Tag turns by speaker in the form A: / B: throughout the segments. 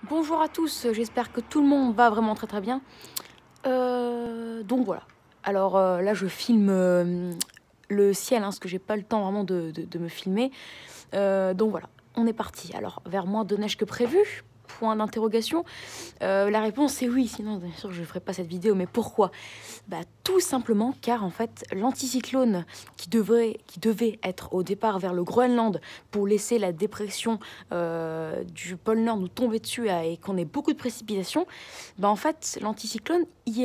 A: Bonjour à tous, j'espère que tout le monde va vraiment très bien. Donc voilà, alors là je filme le ciel, parce que j'ai pas le temps vraiment de me filmer. Donc voilà, on est parti. Alors vers moins de neige que prévu, point d'interrogation. La réponse est oui, sinon bien sûr je ne ferai pas cette vidéo, mais pourquoi? Tout simplement car en fait l'anticyclone qui devait être au départ vers le Groenland pour laisser la dépression du pôle Nord nous tomber dessus et qu'on ait beaucoup de précipitations, en fait l'anticyclone il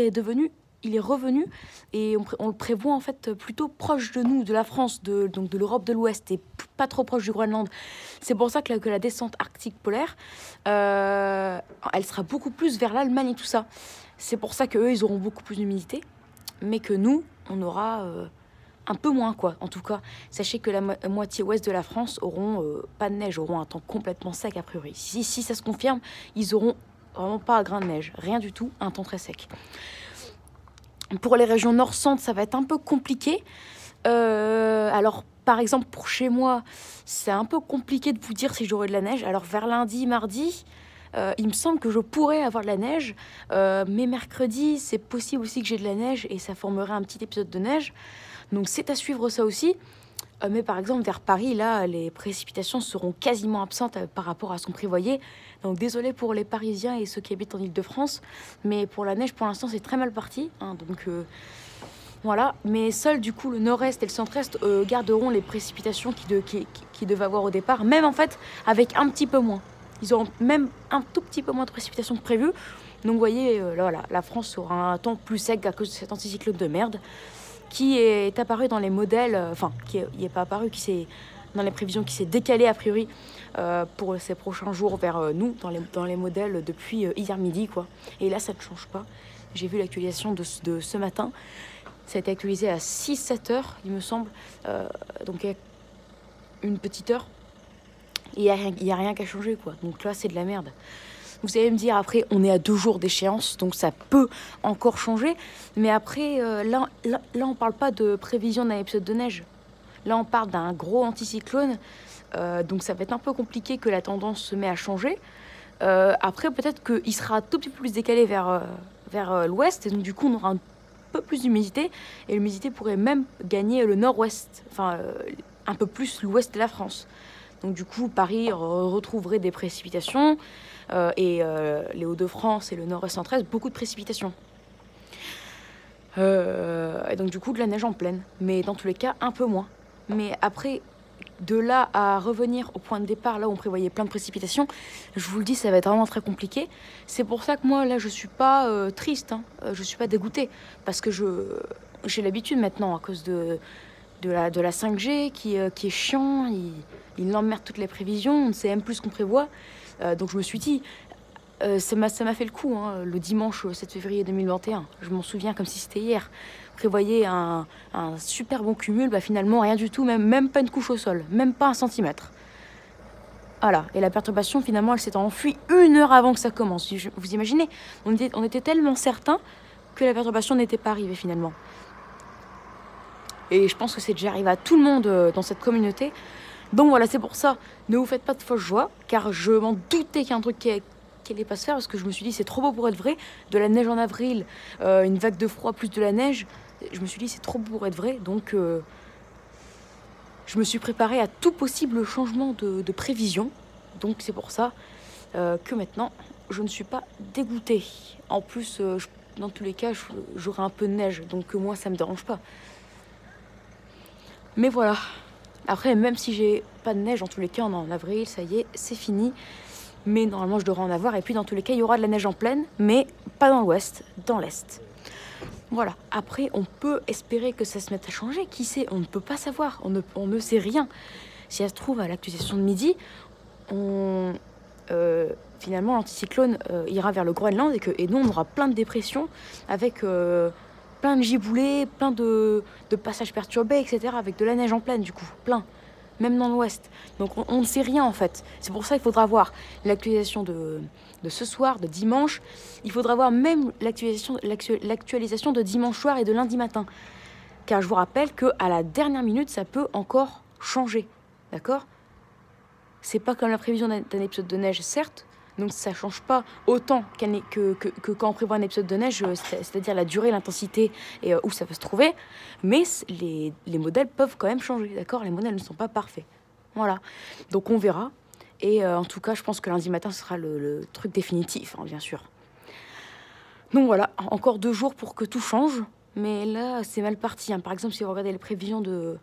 A: est revenu et on le prévoit en fait plutôt proche de nous, de la France, donc de l'Europe de l'Ouest et pas trop proche du Groenland. C'est pour ça que la descente arctique polaire, elle sera beaucoup plus vers l'Allemagne et tout ça. C'est pour ça qu'eux, ils auront beaucoup plus d'humidité, mais que nous, on aura un peu moins, quoi. En tout cas, sachez que la moitié ouest de la France auront pas de neige, auront un temps complètement sec a priori. Si ça se confirme, ils auront vraiment pas un grain de neige, rien du tout, un temps très sec. Pour les régions nord-centre, ça va être un peu compliqué. Alors, par exemple, pour chez moi, c'est un peu compliqué de vous dire si j'aurai de la neige. Alors, vers lundi, mardi, il me semble que je pourrais avoir de la neige. Mais mercredi, c'est possible aussi que j'ai de la neige et ça formerait un petit épisode de neige. Donc, c'est à suivre ça aussi. Mais par exemple, vers Paris, là, les précipitations seront quasiment absentes par rapport à ce qu'on prévoyait. Donc, désolé pour les Parisiens et ceux qui habitent en Île-de-France. Mais pour la neige, pour l'instant, c'est très mal parti. Donc, voilà. Mais seuls, du coup, le nord-est et le centre-est garderont les précipitations qu'ils devaient avoir au départ. Même, en fait, avec un petit peu moins. Ils auront même un tout petit peu moins de précipitations que prévu. Donc, vous voyez, là, voilà, la France aura un temps plus sec à cause de cet anticyclone de merde qui est apparu dans les modèles, enfin, qui n'est pas apparu, qui s'est dans les prévisions, qui s'est décalé a priori pour ces prochains jours vers nous, dans les modèles depuis hier midi, quoi. Et là, ça ne change pas. J'ai vu l'actualisation de ce matin. Ça a été actualisé à 6-7 heures, il me semble. Donc, il y a une petite heure. Et il n'y a rien qu'à changer, quoi. Donc là, c'est de la merde. Vous allez me dire, après, on est à 2 jours d'échéance, donc ça peut encore changer. Mais après, là, on parle pas de prévision d'un épisode de neige. Là, on parle d'un gros anticyclone. Donc ça va être un peu compliqué que la tendance se met à changer. Après, peut-être qu'il sera un tout petit peu plus décalé vers l'ouest. Et donc, du coup, on aura un peu plus d'humidité. Et l'humidité pourrait même gagner le nord-ouest. Enfin, un peu plus l'ouest de la France. Donc du coup, Paris retrouverait des précipitations et les Hauts-de-France et le nord-est central, beaucoup de précipitations. Et donc du coup, de la neige en pleine. Mais dans tous les cas, un peu moins. Mais après, de là à revenir au point de départ, là où on prévoyait plein de précipitations, je vous le dis, ça va être vraiment très compliqué. C'est pour ça que moi, là, je suis pas triste. Je suis pas dégoûtée. Parce que j'ai l'habitude maintenant à cause de la 5G qui est chiant, il emmerde toutes les prévisions, on ne sait même plus ce qu'on prévoit. Donc je me suis dit, ça m'a fait le coup, le dimanche 7 février 2021, je m'en souviens comme si c'était hier. Prévoyait un super bon cumul, finalement rien du tout, même pas une couche au sol, même pas 1 centimètre. Voilà, et la perturbation finalement elle s'est enfuie 1 heure avant que ça commence. Vous imaginez, on était tellement certains que la perturbation n'était pas arrivée finalement. Et je pense que c'est déjà arrivé à tout le monde dans cette communauté. Donc voilà, c'est pour ça, ne vous faites pas de fausse joie, car je m'en doutais qu'il y a un truc qui allait pas se faire, parce que je me suis dit, c'est trop beau pour être vrai. De la neige en avril, une vague de froid plus de la neige, je me suis dit, c'est trop beau pour être vrai. Donc, je me suis préparée à tout possible changement de prévision. Donc, c'est pour ça que maintenant, je ne suis pas dégoûtée. En plus, dans tous les cas, j'aurai un peu de neige, donc moi, ça me dérange pas. Mais voilà. Après, même si j'ai pas de neige, en tous les cas, on est en avril, ça y est, c'est fini. Mais normalement, je devrais en avoir. Et puis, dans tous les cas, il y aura de la neige en pleine, mais pas dans l'ouest, dans l'est. Voilà. Après, on peut espérer que ça se mette à changer. Qui sait? On ne peut pas savoir. On ne sait rien. Si ça se trouve, à l'actualisation de midi, finalement, l'anticyclone ira vers le Groenland et nous, on aura plein de dépressions avec plein de giboulées, plein de passages perturbés, etc. Avec de la neige en pleine, du coup, plein. Même dans l'ouest. Donc on ne sait rien en fait. C'est pour ça qu'il faudra voir l'actualisation de ce soir, de dimanche. Il faudra voir même l'actualisation de dimanche soir et de lundi matin. Car je vous rappelle qu'à la dernière minute, ça peut encore changer. D'accord? C'est pas comme la prévision d'un épisode de neige, certes, Donc ça change pas autant que quand on prévoit un épisode de neige, c'est-à-dire la durée, l'intensité et où ça va se trouver. Mais les modèles peuvent quand même changer, d'accord? Les modèles ne sont pas parfaits. Voilà. Donc on verra. Et en tout cas, je pense que lundi matin, ce sera le truc définitif, hein, bien sûr. Donc voilà, encore 2 jours pour que tout change. Mais là, c'est mal parti, hein. Par exemple, si vous regardez les prévisions de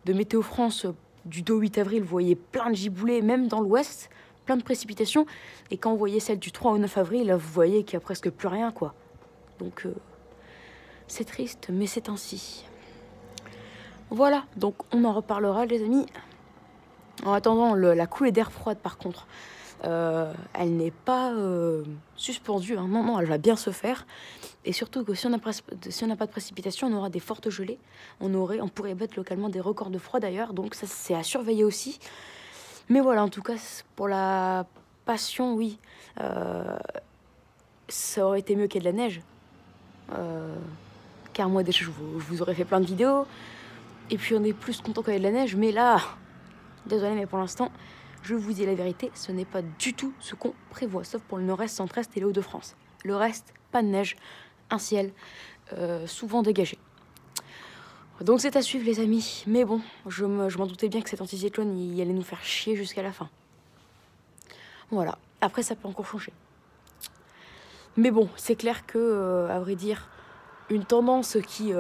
A: Météo France du 2 au 8 avril, vous voyez plein de giboulées, même dans l'ouest, plein de précipitations. Et quand vous voyez celle du 3 au 9 avril, là, vous voyez qu'il n'y a presque plus rien, quoi. Donc, c'est triste, mais c'est ainsi. Voilà, donc on en reparlera, les amis. En attendant, la coulée d'air froide, par contre, elle n'est pas suspendue, hein. Non, non, elle va bien se faire. Et surtout que si on n'a pas de précipitation, on aura des fortes gelées. On pourrait battre localement des records de froid d'ailleurs. Donc ça, c'est à surveiller aussi. Mais voilà, en tout cas, pour la passion, oui. Ça aurait été mieux qu'il y ait de la neige. Car moi, déjà, je vous aurais fait plein de vidéos. Et puis, on est plus content qu'il y ait de la neige. Mais là, désolé, mais pour l'instant, je vous dis la vérité, ce n'est pas du tout ce qu'on prévoit. Sauf pour le nord-est, centre-est et les Hauts-de-France. Le reste, pas de neige. Un ciel souvent dégagé. Donc c'est à suivre, les amis. Mais bon, je m'en doutais bien que cet anticyclone, il allait nous faire chier jusqu'à la fin. Voilà. Après, ça peut encore changer. Mais bon, c'est clair que, à vrai dire, une tendance qui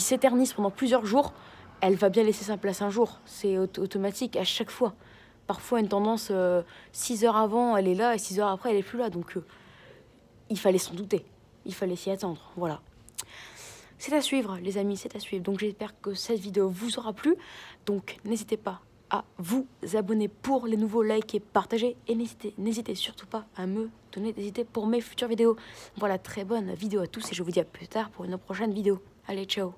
A: s'éternise pendant plusieurs jours, elle va bien laisser sa place un jour. C'est automatique à chaque fois. Parfois, une tendance, 6 heures avant, elle est là, et 6 heures après, elle est plus là. Donc, il fallait s'en douter. Il fallait s'y attendre, voilà. C'est à suivre, les amis, c'est à suivre. Donc j'espère que cette vidéo vous aura plu. Donc n'hésitez pas à vous abonner pour les nouveaux likes et partager. Et n'hésitez surtout pas à me donner des idées pour mes futures vidéos. Voilà, très bonne vidéo à tous et je vous dis à plus tard pour une prochaine vidéo. Allez, ciao!